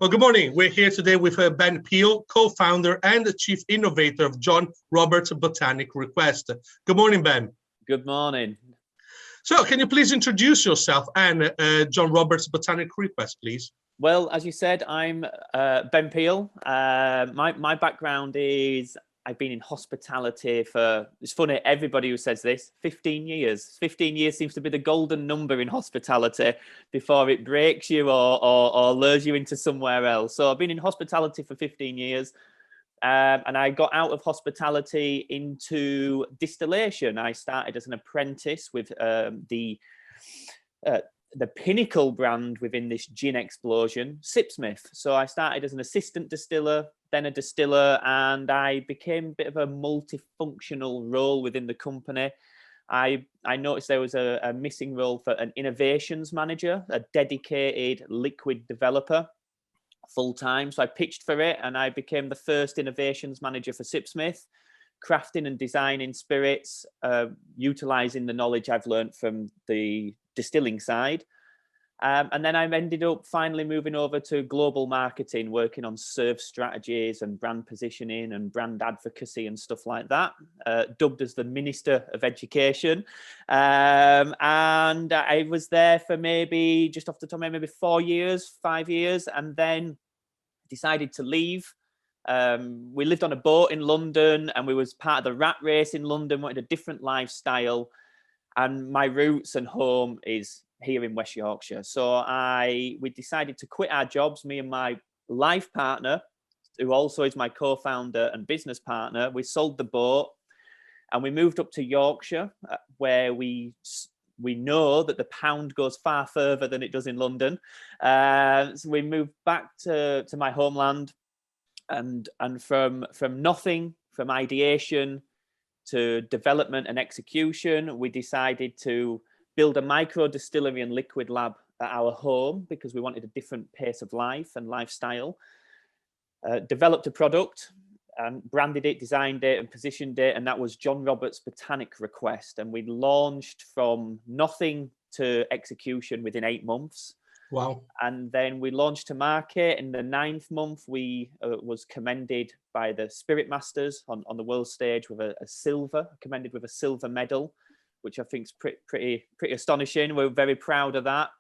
Well, good morning. We're here today with Ben Peel, co-founder and the chief innovator of John Roberts Botanic Request. Good morning, Ben. Good morning. So can you please introduce yourself and John Roberts Botanic Request, please? Well, as you said, I'm Ben Peel. My background is I've been in hospitality for, it's funny, everybody who says this, 15 years. 15 years seems to be the golden number in hospitality before it breaks you or lures you into somewhere else. So I've been in hospitality for 15 years. And I got out of hospitality into distillation. I started as an apprentice with the pinnacle brand within this gin explosion, Sipsmith. So I started as an assistant distiller, then a distiller, and I became a bit of a multifunctional role within the company. I noticed there was a missing role for an innovations manager, a dedicated liquid developer, full-time. So I pitched for it and I became the first innovations manager for Sipsmith, crafting and designing spirits, utilizing the knowledge I've learned from the distilling side. And then I ended up finally moving over to global marketing, working on serve strategies and brand positioning and brand advocacy and stuff like that, dubbed as the Minister of Education. And I was there for maybe, just off the top of my head, maybe 4 years, 5 years, and then decided to leave. We lived on a boat in London and we was part of the rat race in London, wanted a different lifestyle. And my roots and home is here in West Yorkshire. So we decided to quit our jobs, me and my life partner, who also is my co-founder and business partner. We sold the boat and we moved up to Yorkshire, where we know that the pound goes far further than it does in London. So we moved back to my homeland, and from nothing, from ideation to development and execution, we decided to build a micro distillery and liquid lab at our home because we wanted a different pace of life and lifestyle. Developed a product and branded it, designed it and positioned it, and that was John Roberts Botanic Request. And we launched from nothing to execution within 8 months. Wow. And then we launched to market. In the 9th month, we was commended by the Spirit Masters on the world stage with commended with a silver medal, which I think is pretty astonishing. We're very proud of that.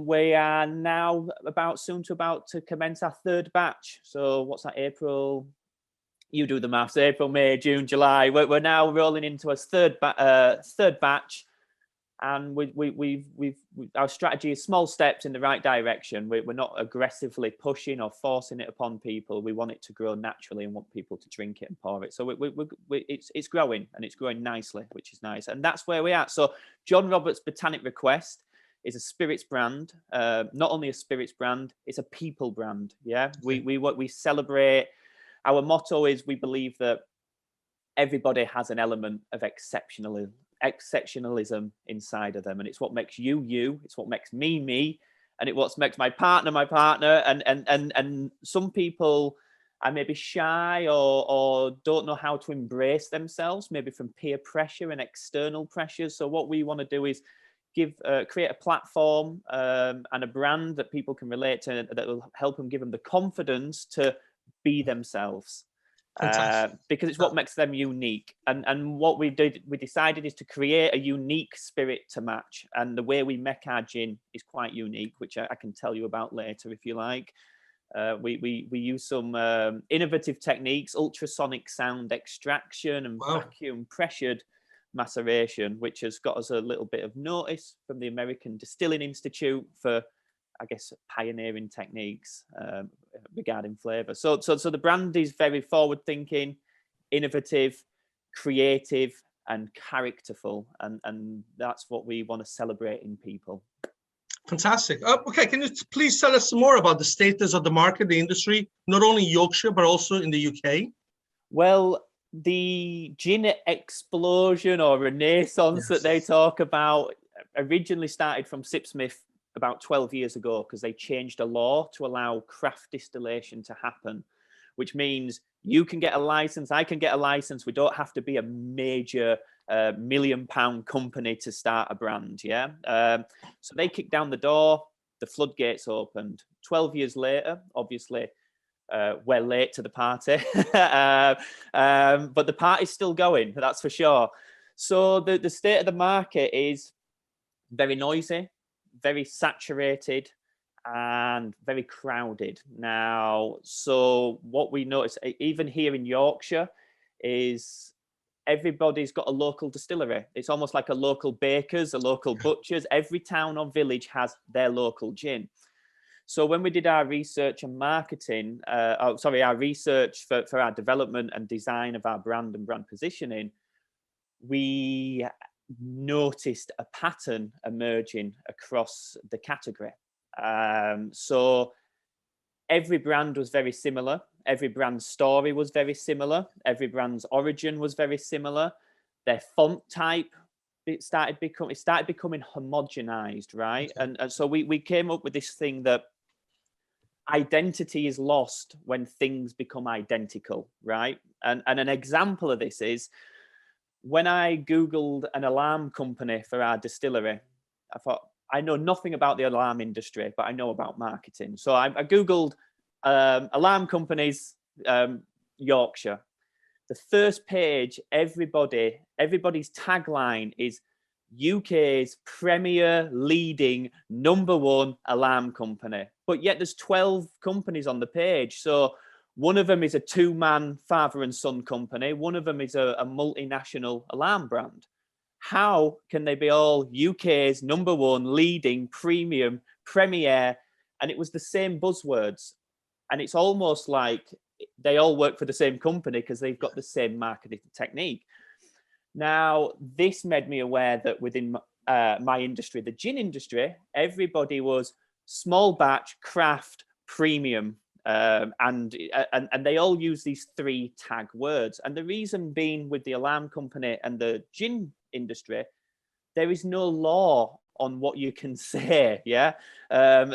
We are now about to commence our 3rd batch. So what's that, April? You do the maths. April, May, June, July. We're now rolling into a third batch. And our strategy is small steps in the right direction. We're not aggressively pushing or forcing it upon people. We want it to grow naturally and want people to drink it and pour it. So it's growing, and it's growing nicely, which is nice. And that's where we are. So John Roberts Botanic Request is a spirits brand. Not only a spirits brand, it's a people brand. Yeah, we celebrate. Our motto is we believe that everybody has an element of exceptionalism inside of them, and it's what makes you, it's what makes me, and it's what makes my partner. And some people are maybe shy or don't know how to embrace themselves, maybe from peer pressure and external pressures. So what we want to do is create a platform and a brand that people can relate to, that will help them, give them the confidence to be themselves. Because it's what makes them unique. And what we decided is to create a unique spirit to match. And the way we make our gin is quite unique, which I can tell you about later if you like. We use some innovative techniques, ultrasonic sound extraction and vacuum pressured maceration, which has got us a little bit of notice from the American Distilling Institute for, I guess, pioneering techniques regarding flavor. So the brand is very forward-thinking, innovative, creative, and characterful, and that's what we want to celebrate in people. Fantastic. Okay, can you please tell us some more about the status of the market, the industry, not only Yorkshire but also in the UK? Well, the gin explosion or renaissance that they talk about originally started from Sipsmith about 12 years ago, because they changed a law to allow craft distillation to happen, which means you can get a license, I can get a license. We don't have to be a major £1 million company to start a brand. So they kicked down the door. the floodgates opened. 12 years later, obviously, we're late to the party, but the party's still going, that's for sure. So the state of the market is very noisy, very saturated, and very crowded now. So what we notice, even here in Yorkshire, is everybody's got a local distillery. It's almost like a local baker's, a local butcher's. Every town or village has their local gin. So when we did our research and marketing, our research for our development and design of our brand and brand positioning, we noticed a pattern emerging across the category. So every brand was very similar. Every brand's story was very similar. Every brand's origin was very similar. Their font type, it started becoming homogenized, right? Okay. And so we came up with this thing that identity is lost when things become identical, right? And an example of this is when I Googled an alarm company for our distillery, I thought, I know nothing about the alarm industry, but I know about marketing. So I Googled alarm companies, Yorkshire. The first page, everybody's tagline is UK's premier leading #1 alarm company. But yet there's 12 companies on the page. So one of them is a 2-man father and son company. One of them is a multinational alarm brand. How can they be all UK's #1 leading premium premier? And it was the same buzzwords. And it's almost like they all work for the same company because they've got the same marketing technique. Now, this made me aware that within my industry, the gin industry, everybody was small batch, craft, premium. And they all use these 3 tag words. And the reason being with the alarm company and the gin industry, there is no law on what you can say. Yeah.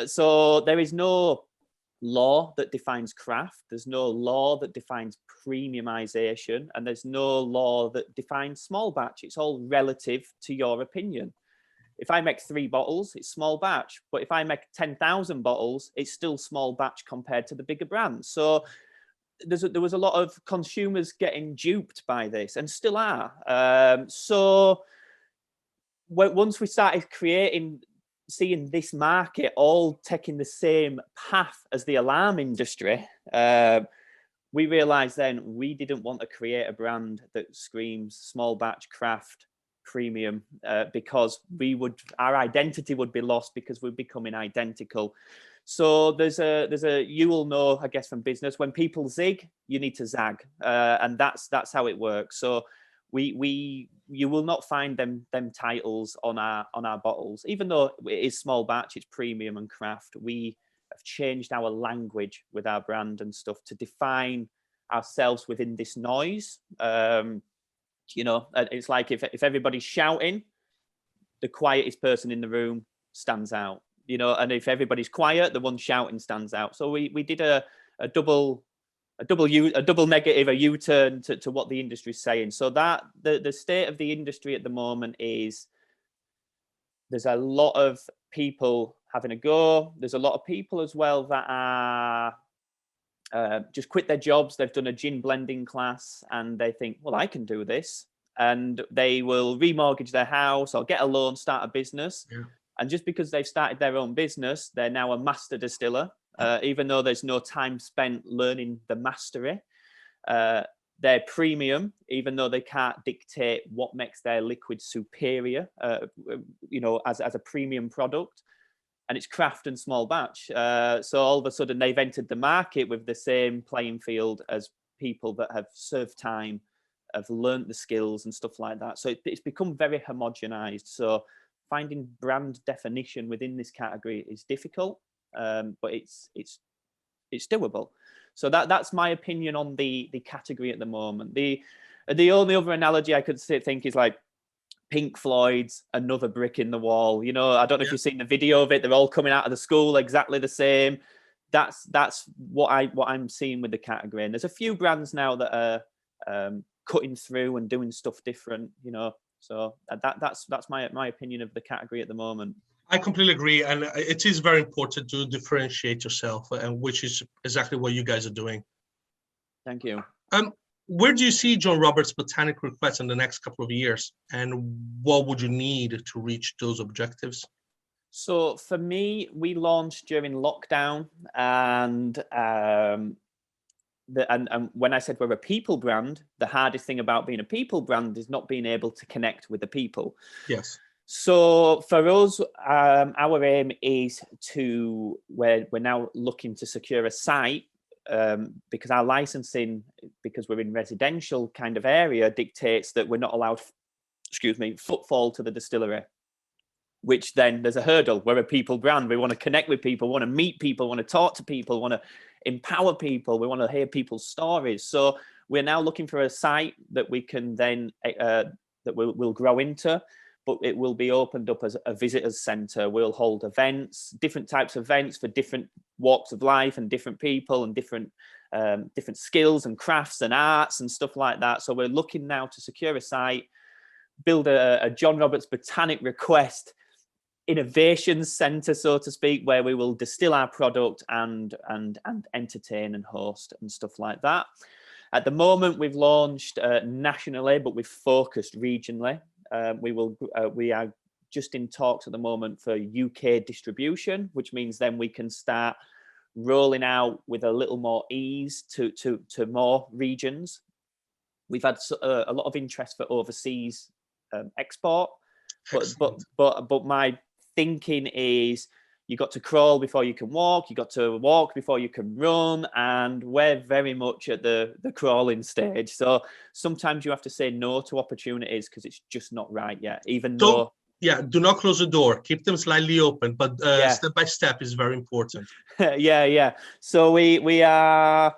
So there is no law that defines craft. There's no law that defines premiumization, and there's no law that defines small batch. It's all relative to your opinion. If I make 3 bottles, it's small batch. But if I make 10,000 bottles, it's still small batch compared to the bigger brands. So there was a lot of consumers getting duped by this, and still are. So once we started seeing this market all taking the same path as the alarm industry, we realized then we didn't want to create a brand that screams small batch, craft, premium, because our identity would be lost because we're becoming identical. So there's a you will know, I guess, from business, when people zig, you need to zag, and that's how it works. So you will not find them titles on our bottles, even though it is small batch, it's premium and craft. We have changed our language with our brand and stuff to define ourselves within this noise. It's like if everybody's shouting, the quietest person in the room stands out. And if everybody's quiet, the one shouting stands out. So we did a double negative, a U-turn to what the industry is saying. So that the state of the industry at the moment is there's a lot of people having a go. There's a lot of people as well that are just quit their jobs. They've done a gin blending class and they think, well, I can do this. And they will remortgage their house or get a loan, start a business. Yeah. And just because they've started their own business, they're now a master distiller. Even though there's no time spent learning the mastery. They're premium, even though they can't dictate what makes their liquid superior, as a premium product. And it's craft and small batch. So all of a sudden they've entered the market with the same playing field as people that have served time, have learned the skills and stuff like that. So it's become very homogenized. So finding brand definition within this category is difficult. But it's doable. So that's my opinion on the category at the moment. The only other analogy I could think is like Pink Floyd's Another Brick in the Wall. I don't know if you've seen the video of it. They're all coming out of the school exactly the same. That's what I'm seeing with the category. And there's a few brands now that are cutting through and doing stuff different. So that's my opinion of the category at the moment. I completely agree, and it is very important to differentiate yourself, and which is exactly what you guys are doing. Thank you. Where do you see John Roberts Botanic Request in the next couple of years, and what would you need to reach those objectives? So for me, we launched during lockdown, and and when I said we're a people brand, the hardest thing about being a people brand is not being able to connect with the people. Yes. So for us, our aim is to we're now looking to secure a site, because our licensing, because we're in residential kind of area, dictates that we're not allowed, footfall to the distillery. Which then there's a hurdle. We're a people brand. We want to connect with people, want to meet people, want to talk to people, want to empower people. We want to hear people's stories. So we're now looking for a site that we can then that we'll grow into, but it will be opened up as a visitors centre. We'll hold events, different types of events for different walks of life and different people and different skills and crafts and arts and stuff like that. So we're looking now to secure a site, build a John Roberts Botanic Request innovation center, so to speak, where we will distill our product and entertain and host and stuff like that. At the moment, we've launched nationally, but we've focused regionally. We are just in talks at the moment for UK distribution, which means then we can start rolling out with a little more ease to more regions. We've had a lot of interest for overseas export, but my thinking is you got to crawl before you can walk, you got to walk before you can run, and we're very much at the crawling stage. So sometimes you have to say no to opportunities because it's just not right yet, even though... Yeah, do not close the door. Keep them slightly open, but step by step is very important. Yeah. So we are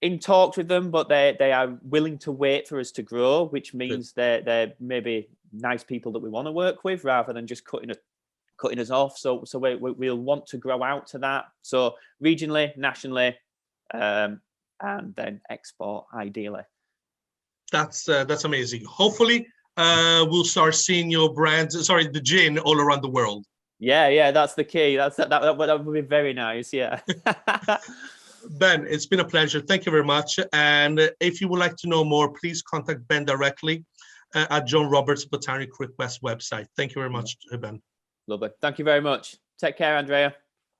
in talks with them, but they are willing to wait for us to grow, which means they're maybe nice people that we want to work with rather than just cutting us off. So we'll want to grow out to that. So regionally, nationally, and then export ideally. That's amazing. Hopefully, we'll start seeing your the gin all around the world. Yeah, that's the key. That would be very nice. Yeah. Ben, it's been a pleasure. Thank you very much. And if you would like to know more, please contact Ben directly at John Roberts Botanic Request website. Thank you very much, Ben. Lovely. Thank you very much. Take care, Andrea.